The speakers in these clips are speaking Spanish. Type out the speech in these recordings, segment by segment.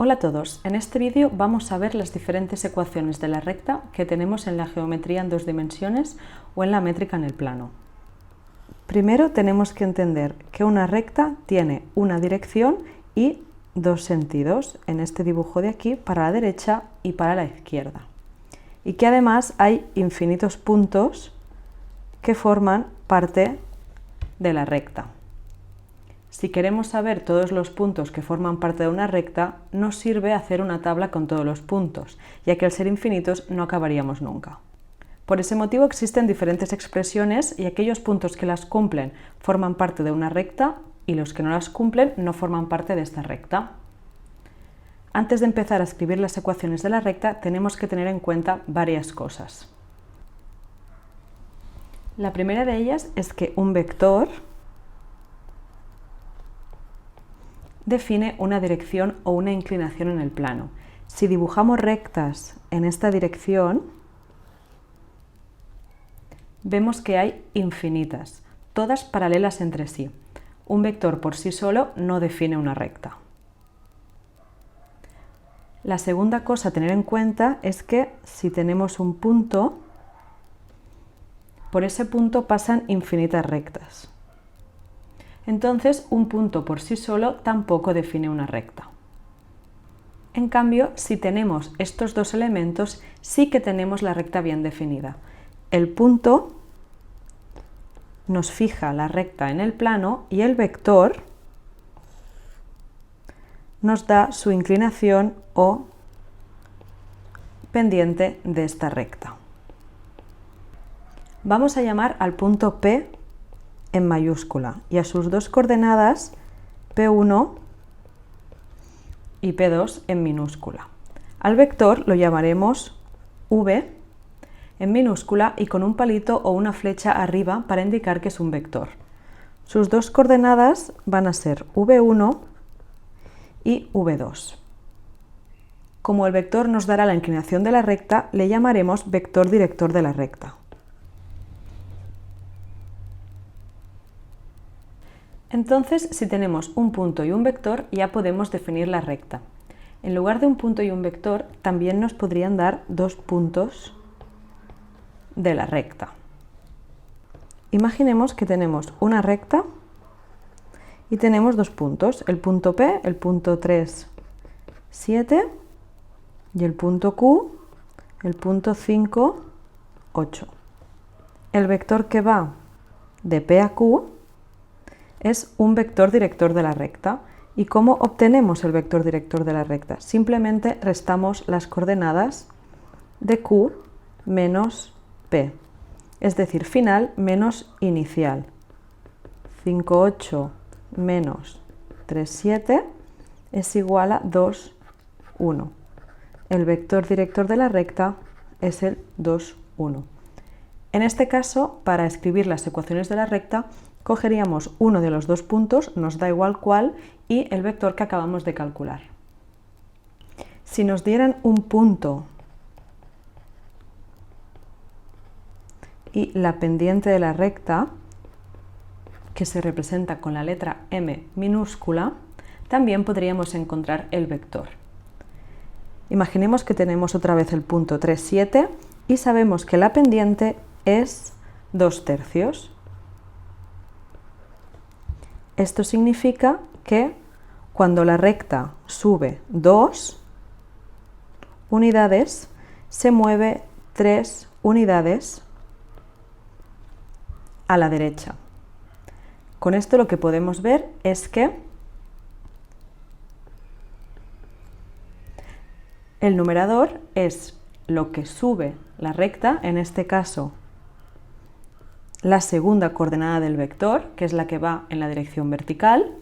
Hola a todos, en este vídeo vamos a ver las diferentes ecuaciones de la recta que tenemos en la geometría en dos dimensiones o en la métrica en el plano. Primero tenemos que entender que una recta tiene una dirección y dos sentidos, en este dibujo de aquí, para la derecha y para la izquierda. Y que además hay infinitos puntos que forman parte de la recta. Si queremos saber todos los puntos que forman parte de una recta, nos sirve hacer una tabla con todos los puntos, ya que al ser infinitos no acabaríamos nunca. Por ese motivo existen diferentes expresiones y aquellos puntos que las cumplen forman parte de una recta y los que no las cumplen no forman parte de esta recta. Antes de empezar a escribir las ecuaciones de la recta, tenemos que tener en cuenta varias cosas. La primera de ellas es que un vector define una dirección o una inclinación en el plano. Si dibujamos rectas en esta dirección, vemos que hay infinitas, todas paralelas entre sí. Un vector por sí solo no define una recta. La segunda cosa a tener en cuenta es que si tenemos un punto, por ese punto pasan infinitas rectas. Entonces, un punto por sí solo tampoco define una recta. En cambio, si tenemos estos dos elementos, sí que tenemos la recta bien definida. El punto nos fija la recta en el plano y el vector nos da su inclinación o pendiente de esta recta. Vamos a llamar al punto P en mayúscula y a sus dos coordenadas P1 y P2 en minúscula. Al vector lo llamaremos V en minúscula y con un palito o una flecha arriba para indicar que es un vector. Sus dos coordenadas van a ser V1 y V2. Como el vector nos dará la inclinación de la recta, le llamaremos vector director de la recta. Entonces, si tenemos un punto y un vector, ya podemos definir la recta. En lugar de un punto y un vector, también nos podrían dar dos puntos de la recta. Imaginemos que tenemos una recta y tenemos dos puntos, el punto P, el punto 3, 7, y el punto Q, el punto 5, 8. El vector que va de P a Q es un vector director de la recta. ¿Y cómo obtenemos el vector director de la recta? Simplemente restamos las coordenadas de Q menos P, es decir, final menos inicial. 5, 8 menos 3, 7 es igual a 2, 1. El vector director de la recta es el 2, 1. En este caso, para escribir las ecuaciones de la recta, cogeríamos uno de los dos puntos, nos da igual cuál, y el vector que acabamos de calcular. Si nos dieran un punto y la pendiente de la recta, que se representa con la letra M minúscula, también podríamos encontrar el vector. Imaginemos que tenemos otra vez el punto 3, 7 y sabemos que la pendiente es 2/3. Esto significa que cuando la recta sube 2 unidades, se mueve 3 unidades a la derecha. Con esto lo que podemos ver es que el numerador es lo que sube la recta, en este caso la segunda coordenada del vector, que es la que va en la dirección vertical,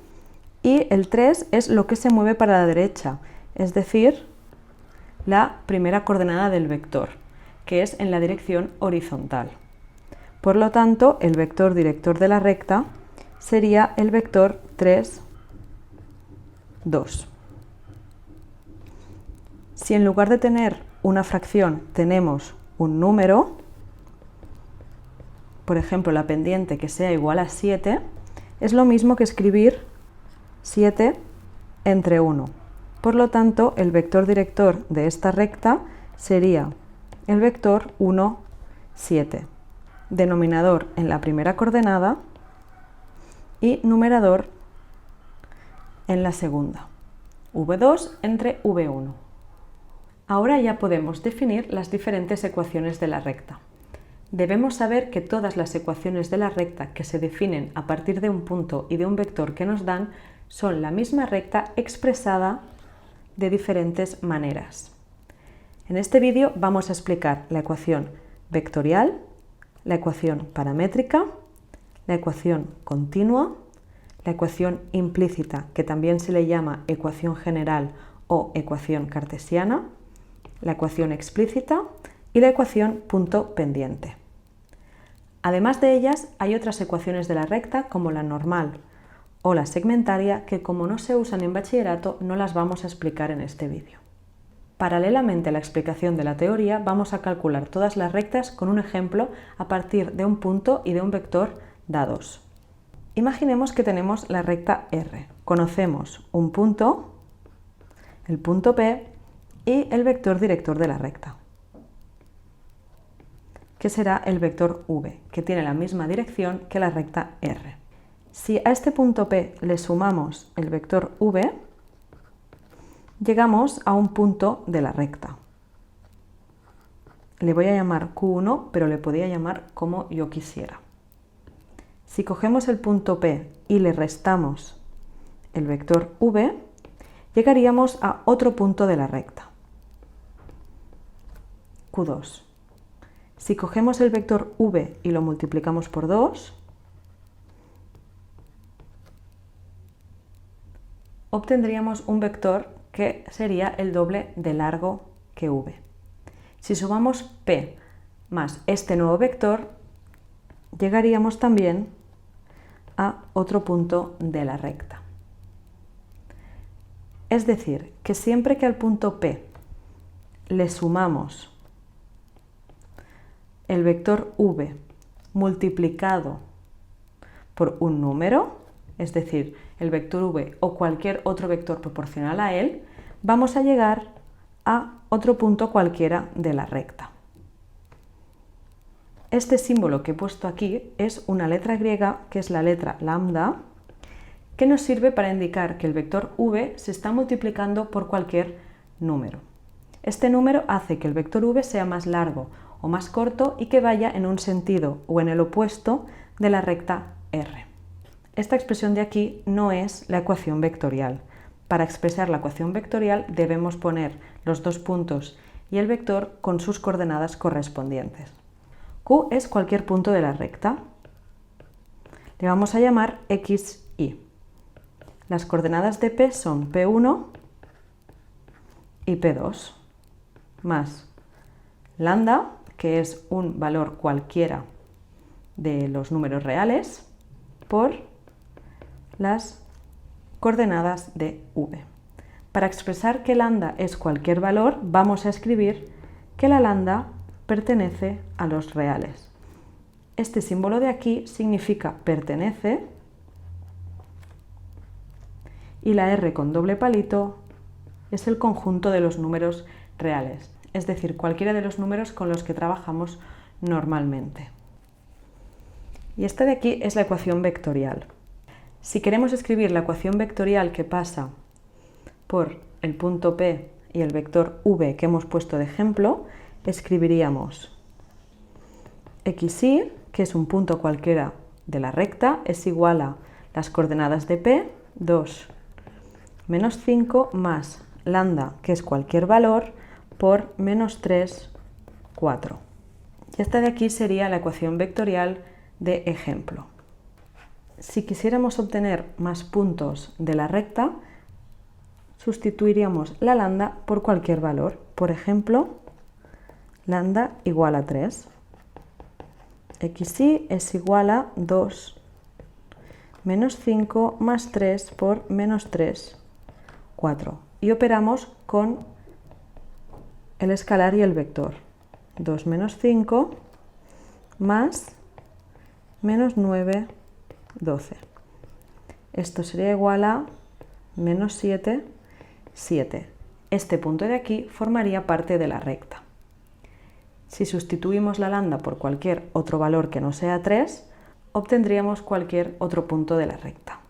y el 3 es lo que se mueve para la derecha, es decir, la primera coordenada del vector, que es en la dirección horizontal. Por lo tanto, el vector director de la recta sería el vector 3, 2. Si en lugar de tener una fracción tenemos un número, por ejemplo, la pendiente que sea igual a 7, es lo mismo que escribir 7 entre 1. Por lo tanto, el vector director de esta recta sería el vector 1, 7. Denominador en la primera coordenada y numerador en la segunda. V2 entre V1. Ahora ya podemos definir las diferentes ecuaciones de la recta. Debemos saber que todas las ecuaciones de la recta que se definen a partir de un punto y de un vector que nos dan son la misma recta expresada de diferentes maneras. En este vídeo vamos a explicar la ecuación vectorial, la ecuación paramétrica, la ecuación continua, la ecuación implícita, que también se le llama ecuación general o ecuación cartesiana, la ecuación explícita y la ecuación punto pendiente. Además de ellas, hay otras ecuaciones de la recta como la normal o la segmentaria que, como no se usan en bachillerato, no las vamos a explicar en este vídeo. Paralelamente a la explicación de la teoría, vamos a calcular todas las rectas con un ejemplo a partir de un punto y de un vector dados. Imaginemos que tenemos la recta R. Conocemos un punto, el punto P, y el vector director de la recta, que será el vector V, que tiene la misma dirección que la recta R. Si a este punto P le sumamos el vector V, llegamos a un punto de la recta. Le voy a llamar Q1, pero le podría llamar como yo quisiera. Si cogemos el punto P y le restamos el vector V, llegaríamos a otro punto de la recta, Q2. Si cogemos el vector V y lo multiplicamos por 2, obtendríamos un vector que sería el doble de largo que V. Si sumamos P más este nuevo vector, llegaríamos también a otro punto de la recta. Es decir, que siempre que al punto P le sumamos el vector V multiplicado por un número, es decir, el vector V o cualquier otro vector proporcional a él, vamos a llegar a otro punto cualquiera de la recta. Este símbolo que he puesto aquí es una letra griega, que es la letra lambda, que nos sirve para indicar que el vector V se está multiplicando por cualquier número. Este número hace que el vector V sea más largo o más corto y que vaya en un sentido o en el opuesto de la recta R. Esta expresión de aquí no es la ecuación vectorial. Para expresar la ecuación vectorial debemos poner los dos puntos y el vector con sus coordenadas correspondientes. Q es cualquier punto de la recta. Le vamos a llamar XY. Las coordenadas de P son P1 y P2, más lambda, que es un valor cualquiera de los números reales, por las coordenadas de V. Para expresar que lambda es cualquier valor, vamos a escribir que la lambda pertenece a los reales. Este símbolo de aquí significa pertenece y la R con doble palito es el conjunto de los números reales, es decir, cualquiera de los números con los que trabajamos normalmente. Y esta de aquí es la ecuación vectorial. Si queremos escribir la ecuación vectorial que pasa por el punto P y el vector V que hemos puesto de ejemplo, escribiríamos XY, que es un punto cualquiera de la recta, es igual a las coordenadas de P, 2 menos 5 más lambda, que es cualquier valor, por menos 3, 4. Y esta de aquí sería la ecuación vectorial de ejemplo. Si quisiéramos obtener más puntos de la recta, sustituiríamos la lambda por cualquier valor. Por ejemplo, lambda igual a 3. XY es igual a 2 menos 5 más 3 por menos 3, 4. Y operamos con el escalar y el vector. 2 menos 5 más menos 9, 12. Esto sería igual a menos 7, 7. Este punto de aquí formaría parte de la recta. Si sustituimos la lambda por cualquier otro valor que no sea 3, obtendríamos cualquier otro punto de la recta.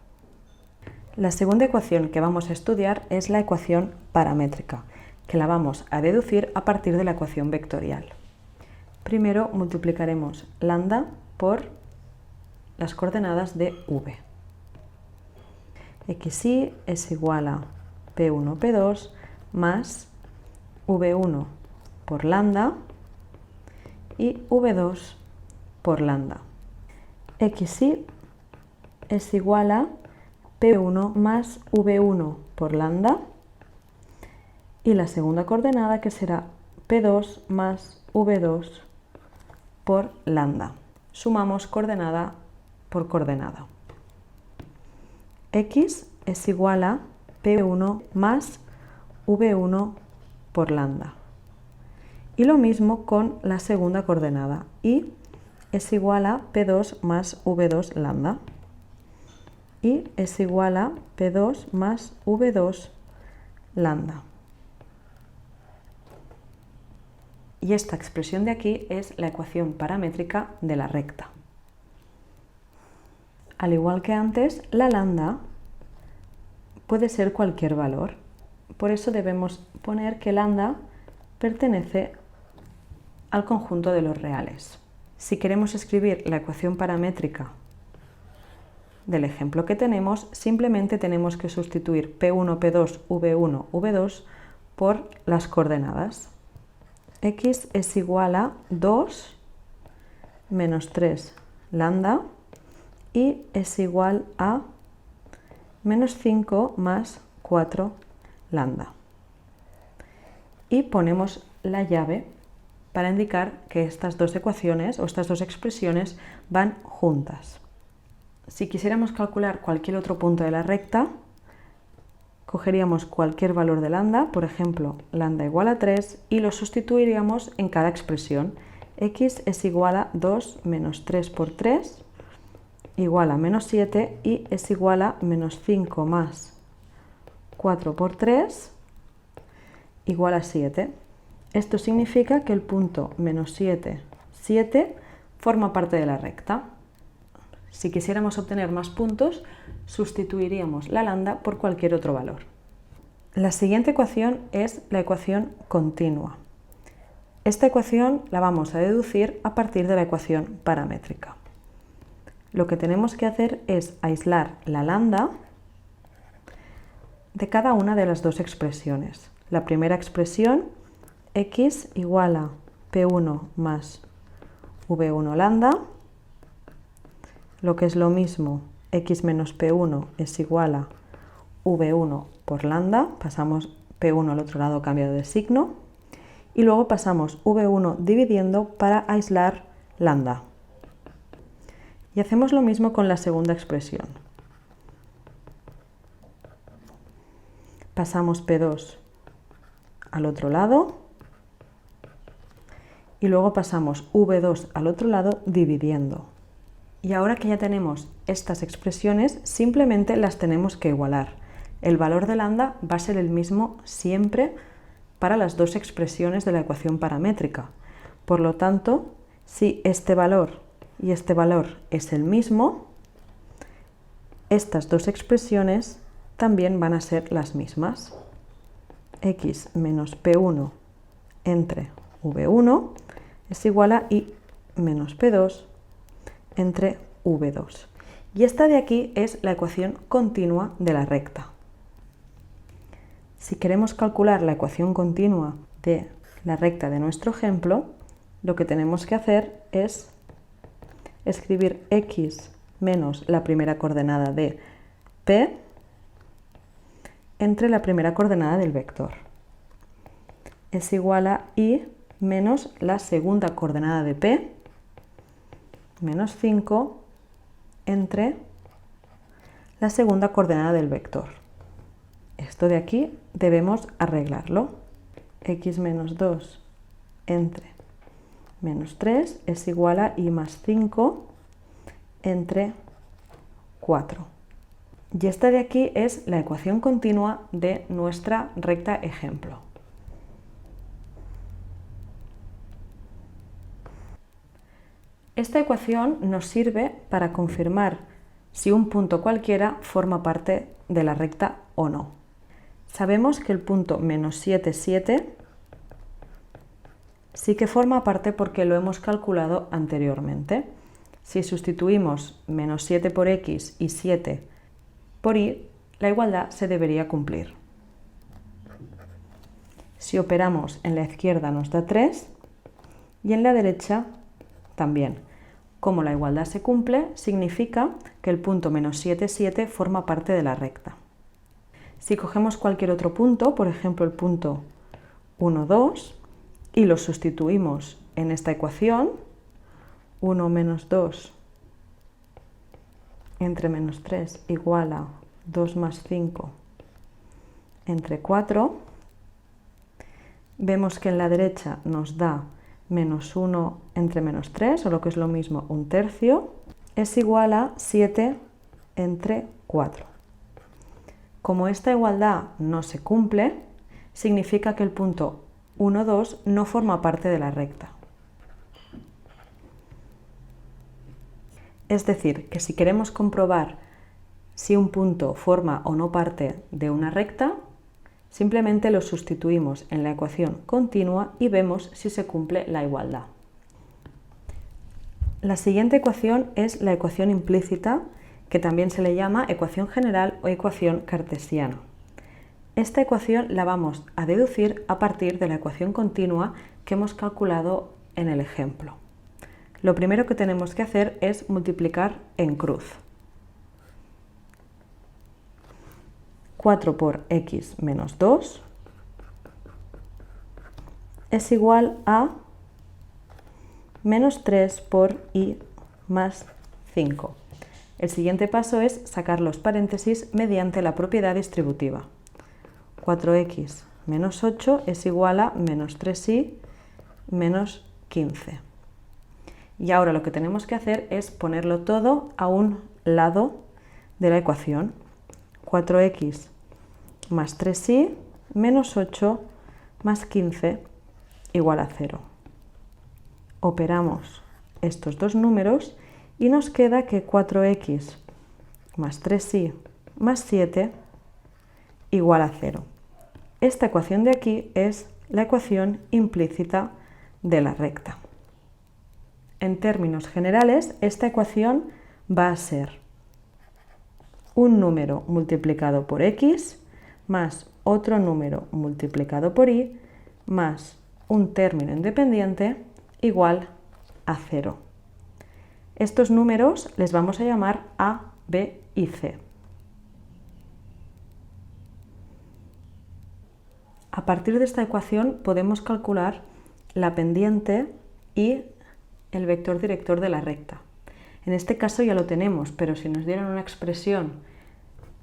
La segunda ecuación que vamos a estudiar es la ecuación paramétrica, que la vamos a deducir a partir de la ecuación vectorial. Primero multiplicaremos lambda por las coordenadas de v. xi es igual a p1, p2 más v1 por lambda y v2 por lambda. xi es igual a p1 más v1 por lambda y la segunda coordenada, que será p2 más v2 por lambda. Sumamos coordenada por coordenada. X es igual a p1 más v1 por lambda. Y lo mismo con la segunda coordenada. Y es igual a p2 más v2 lambda. Y es igual a p2 más v2 lambda. Y esta expresión de aquí es la ecuación paramétrica de la recta. Al igual que antes, la lambda puede ser cualquier valor. Por eso debemos poner que lambda pertenece al conjunto de los reales. Si queremos escribir la ecuación paramétrica del ejemplo que tenemos, simplemente tenemos que sustituir p1, p2, v1, v2 por las coordenadas. X es igual a 2 menos 3 lambda y es igual a menos 5 más 4 lambda. Y ponemos la llave para indicar que estas dos ecuaciones o estas dos expresiones van juntas. Si quisiéramos calcular cualquier otro punto de la recta, cogeríamos cualquier valor de lambda, por ejemplo, lambda igual a 3, y lo sustituiríamos en cada expresión. X es igual a 2 menos 3 por 3, igual a menos 7, y es igual a menos 5 más 4 por 3, igual a 7. Esto significa que el punto menos 7, 7, forma parte de la recta. Si quisiéramos obtener más puntos, sustituiríamos la lambda por cualquier otro valor. La siguiente ecuación es la ecuación continua. Esta ecuación la vamos a deducir a partir de la ecuación paramétrica. Lo que tenemos que hacer es aislar la lambda de cada una de las dos expresiones. La primera expresión, x igual a p1 más v1 lambda, lo que es lo mismo, x menos p1 es igual a v1 por lambda, pasamos p1 al otro lado cambiado de signo, y luego pasamos v1 dividiendo para aislar lambda. Y hacemos lo mismo con la segunda expresión. Pasamos p2 al otro lado y luego pasamos v2 al otro lado dividiendo. Y ahora que ya tenemos estas expresiones, simplemente las tenemos que igualar. El valor de lambda va a ser el mismo siempre para las dos expresiones de la ecuación paramétrica. Por lo tanto, si este valor y este valor es el mismo, estas dos expresiones también van a ser las mismas. X menos P1 entre V1 es igual a I menos P2 entre V2. Y esta de aquí es la ecuación continua de la recta. Si queremos calcular la ecuación continua de la recta de nuestro ejemplo, lo que tenemos que hacer es escribir x menos la primera coordenada de P entre la primera coordenada del vector. Es igual a I menos la segunda coordenada de P menos 5 entre la segunda coordenada del vector. Esto de aquí debemos arreglarlo. X menos 2 entre menos 3 es igual a I más 5 entre 4. Y esta de aquí es la ecuación continua de nuestra recta ejemplo. Esta ecuación nos sirve para confirmar si un punto cualquiera forma parte de la recta o no. Sabemos que el punto menos 7, 7 sí que forma parte porque lo hemos calculado anteriormente. Si sustituimos menos 7 por x y 7 por y, la igualdad se debería cumplir. Si operamos en la izquierda nos da 3 y en la derecha también. Como la igualdad se cumple, significa que el punto menos 7, 7 forma parte de la recta. Si cogemos cualquier otro punto, por ejemplo el punto 1, 2, y lo sustituimos en esta ecuación, 1 menos 2 entre menos 3 igual a 2 más 5 entre 4, vemos que en la derecha nos da menos 1 entre menos 3, o lo que es lo mismo, un tercio, es igual a 7 entre 4. Como esta igualdad no se cumple, significa que el punto 1, 2 no forma parte de la recta. Es decir, que si queremos comprobar si un punto forma o no parte de una recta, simplemente lo sustituimos en la ecuación continua y vemos si se cumple la igualdad. La siguiente ecuación es la ecuación implícita, que también se le llama ecuación general o ecuación cartesiana. Esta ecuación la vamos a deducir a partir de la ecuación continua que hemos calculado en el ejemplo. Lo primero que tenemos que hacer es multiplicar en cruz. 4 por x menos 2 es igual a menos 3 por y más 5. El siguiente paso es sacar los paréntesis mediante la propiedad distributiva. 4x menos 8 es igual a menos 3y menos 15. Y ahora lo que tenemos que hacer es ponerlo todo a un lado de la ecuación. 4x más 3y menos 8 más 15 igual a 0. Operamos estos dos números y nos queda que 4x más 3y más 7 igual a 0. Esta ecuación de aquí es la ecuación implícita de la recta. En términos generales, esta ecuación va a ser un número multiplicado por x más otro número multiplicado por y más un término independiente igual a 0. Estos números les vamos a llamar a, b y c. A partir de esta ecuación podemos calcular la pendiente y el vector director de la recta. En este caso ya lo tenemos, pero si nos dieran una expresión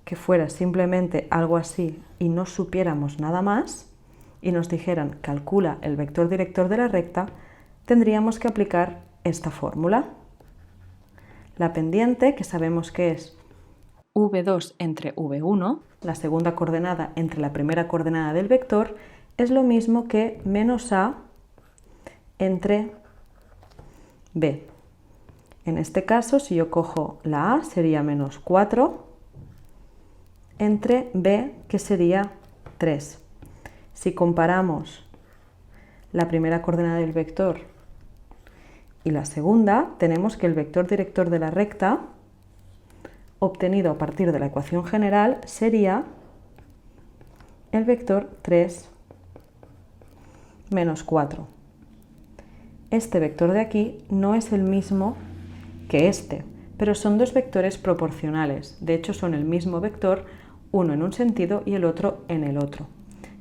que fuera simplemente algo así y no supiéramos nada más y nos dijeran calcula el vector director de la recta, tendríamos que aplicar esta fórmula. La pendiente, que sabemos que es v2 entre v1, la segunda coordenada entre la primera coordenada del vector, es lo mismo que menos a entre b. En este caso, si yo cojo la a, sería menos 4 entre b, que sería 3. Si comparamos la primera coordenada del vector y la segunda, tenemos que el vector director de la recta, obtenido a partir de la ecuación general, sería el vector 3 menos 4. Este vector de aquí no es el mismo que este, pero son dos vectores proporcionales. De hecho, son el mismo vector, uno en un sentido y el otro en el otro.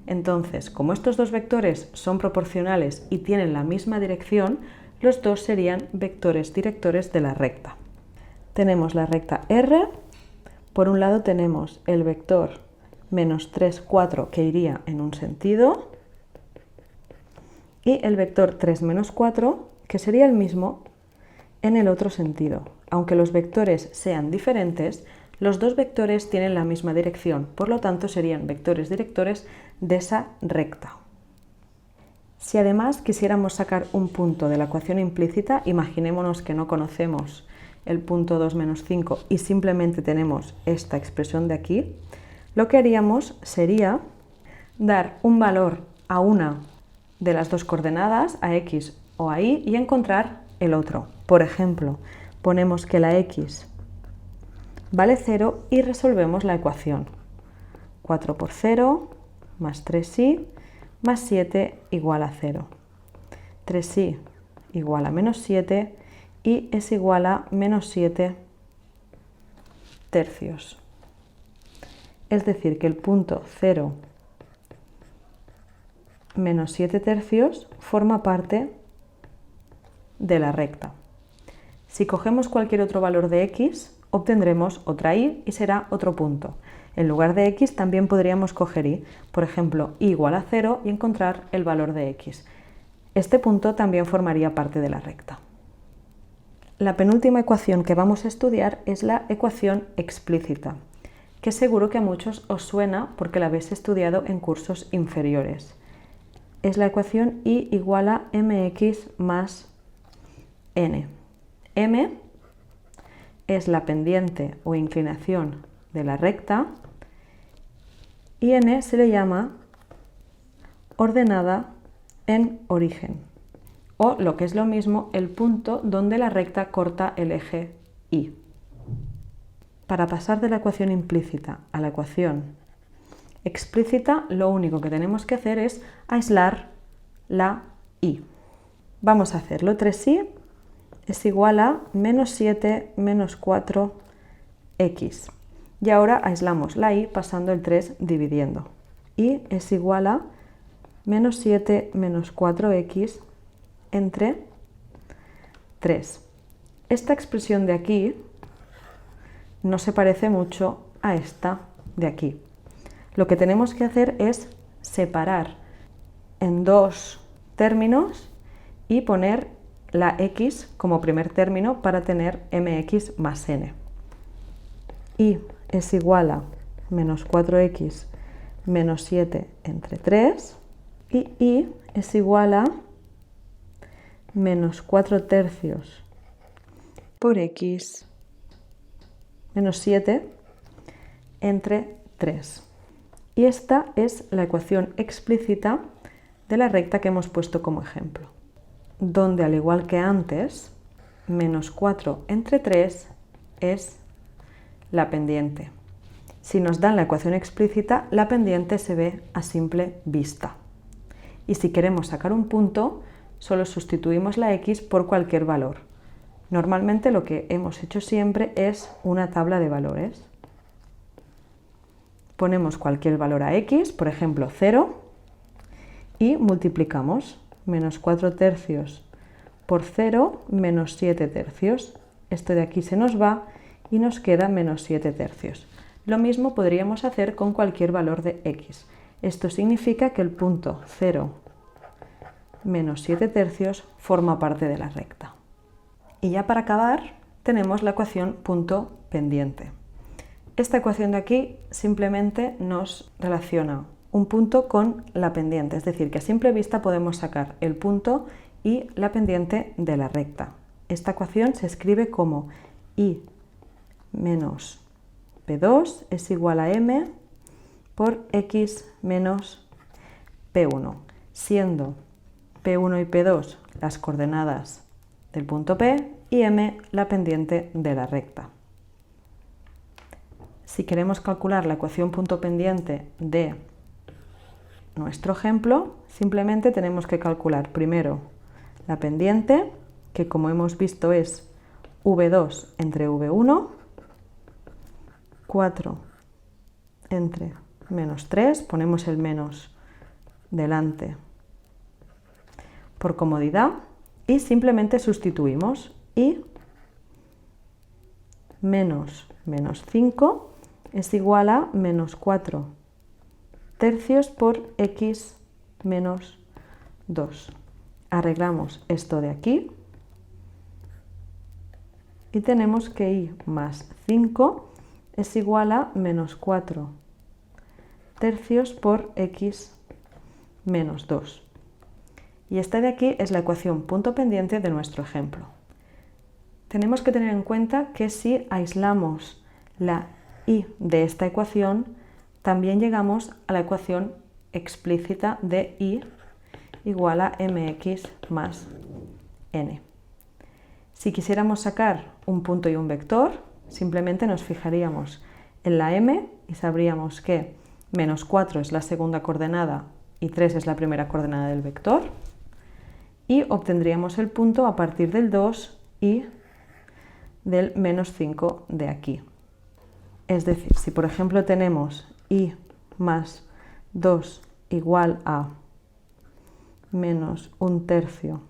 Entonces, como estos dos vectores son proporcionales y tienen la misma dirección, los dos serían vectores directores de la recta. Tenemos la recta R. Por un lado tenemos el vector menos 3, 4 que iría en un sentido y el vector 3 menos 4 que sería el mismo en el otro sentido. Aunque los vectores sean diferentes, Los dos vectores tienen la misma dirección, por lo tanto serían vectores directores de esa recta. Si además quisiéramos sacar un punto de la ecuación implícita, imaginémonos que no conocemos el punto 2 menos 5 y simplemente tenemos esta expresión de aquí, lo que haríamos sería dar un valor a una de las dos coordenadas, a x o a y, y encontrar el otro. Por ejemplo, ponemos que la x vale 0 y resolvemos la ecuación. 4 por 0 más 3y más 7 igual a 0. 3y igual a menos 7 y es igual a menos 7 tercios. Es decir, que el punto 0 menos 7 tercios forma parte de la recta. Si cogemos cualquier otro valor de x, obtendremos otra y y será otro punto. En lugar de x también podríamos coger y, por ejemplo, y igual a 0 y encontrar el valor de x. Este punto también formaría parte de la recta. La penúltima ecuación que vamos a estudiar es la ecuación explícita, que seguro que a muchos os suena porque la habéis estudiado en cursos inferiores. Es la ecuación y igual a mx más n. M es la pendiente o inclinación de la recta y n se le llama ordenada en origen, o lo que es lo mismo, el punto donde la recta corta el eje y. Para pasar de la ecuación implícita a la ecuación explícita, lo único que tenemos que hacer es aislar la y. Vamos a hacerlo. 3y es igual a menos 7 menos 4x. Y ahora aislamos la y pasando el 3 dividiendo. Y es igual a menos 7 menos 4x entre 3. Esta expresión de aquí no se parece mucho a esta de aquí. Lo que tenemos que hacer es separar en dos términos y poner la x como primer término para tener mx más n. Y es igual a menos 4x menos 7 entre 3 y es igual a menos 4 tercios por x menos 7 entre 3. Y esta es la ecuación explícita de la recta que hemos puesto como ejemplo, donde al igual que antes, menos 4 entre 3 es la pendiente. Si nos dan la ecuación explícita, la pendiente se ve a simple vista. Y si queremos sacar un punto, solo sustituimos la x por cualquier valor. Normalmente lo que hemos hecho siempre es una tabla de valores. Ponemos cualquier valor a x, por ejemplo 0, y multiplicamos menos 4 tercios por 0 menos 7 tercios. Esto de aquí se nos va y nos queda menos 7 tercios. Lo mismo podríamos hacer con cualquier valor de x. Esto significa que el punto 0 menos 7 tercios forma parte de la recta. Y ya para acabar tenemos la ecuación punto pendiente. Esta ecuación de aquí simplemente nos relaciona un punto con la pendiente, es decir, que a simple vista podemos sacar el punto y la pendiente de la recta. Esta ecuación se escribe como y menos P2 es igual a m por x menos P1, siendo P1 y P2 las coordenadas del punto P y m la pendiente de la recta. Si queremos calcular la ecuación punto pendiente de nuestro ejemplo, simplemente tenemos que calcular primero la pendiente, que como hemos visto es V2 entre V1, 4 entre menos 3, ponemos el menos delante por comodidad y simplemente sustituimos y menos 5 es igual a menos 4 tercios por x menos 2. Arreglamos esto de aquí y tenemos que y más 5 es igual a menos 4 tercios por x menos 2. Y esta de aquí es la ecuación punto pendiente de nuestro ejemplo. Tenemos que tener en cuenta que si aislamos la y de esta ecuación, también llegamos a la ecuación explícita de y igual a mx más n. Si quisiéramos sacar un punto y un vector, simplemente nos fijaríamos en la m y sabríamos que menos 4 es la segunda coordenada y 3 es la primera coordenada del vector, y obtendríamos el punto a partir del 2 y del menos 5 de aquí. Es decir, si por ejemplo tenemos y más 2 igual a menos 1/3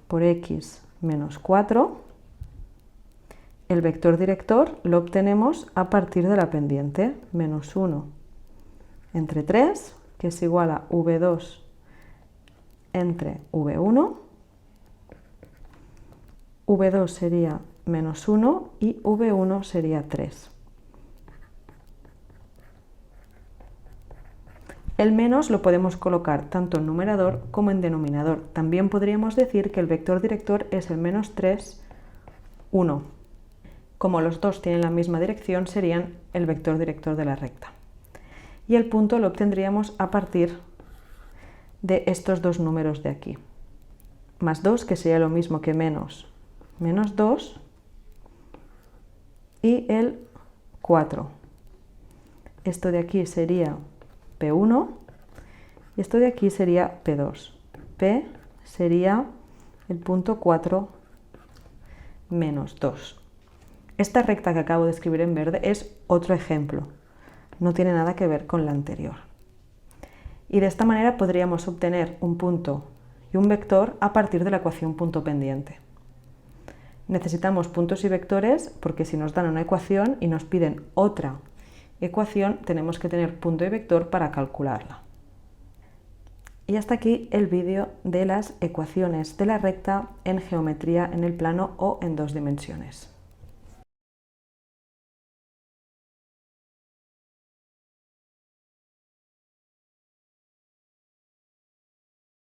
por x menos 4, el vector director lo obtenemos a partir de la pendiente, menos 1 entre 3, que es igual a v2 entre v1, v2 sería menos 1 y v1 sería 3. El menos lo podemos colocar tanto en numerador como en denominador. También podríamos decir que el vector director es el menos 3, 1. Como los dos tienen la misma dirección, serían el vector director de la recta. Y el punto lo obtendríamos a partir de estos dos números de aquí. Más 2, que sería lo mismo que menos 2, y el 4. Esto de aquí sería P1 y esto de aquí sería P2. P sería el punto 4 menos 2. Esta recta que acabo de escribir en verde es otro ejemplo, no tiene nada que ver con la anterior. Y de esta manera podríamos obtener un punto y un vector a partir de la ecuación punto pendiente. Necesitamos puntos y vectores porque si nos dan una ecuación y nos piden otra ecuación, tenemos que tener punto y vector para calcularla. Y hasta aquí el vídeo de las ecuaciones de la recta en geometría en el plano o en 2 dimensiones.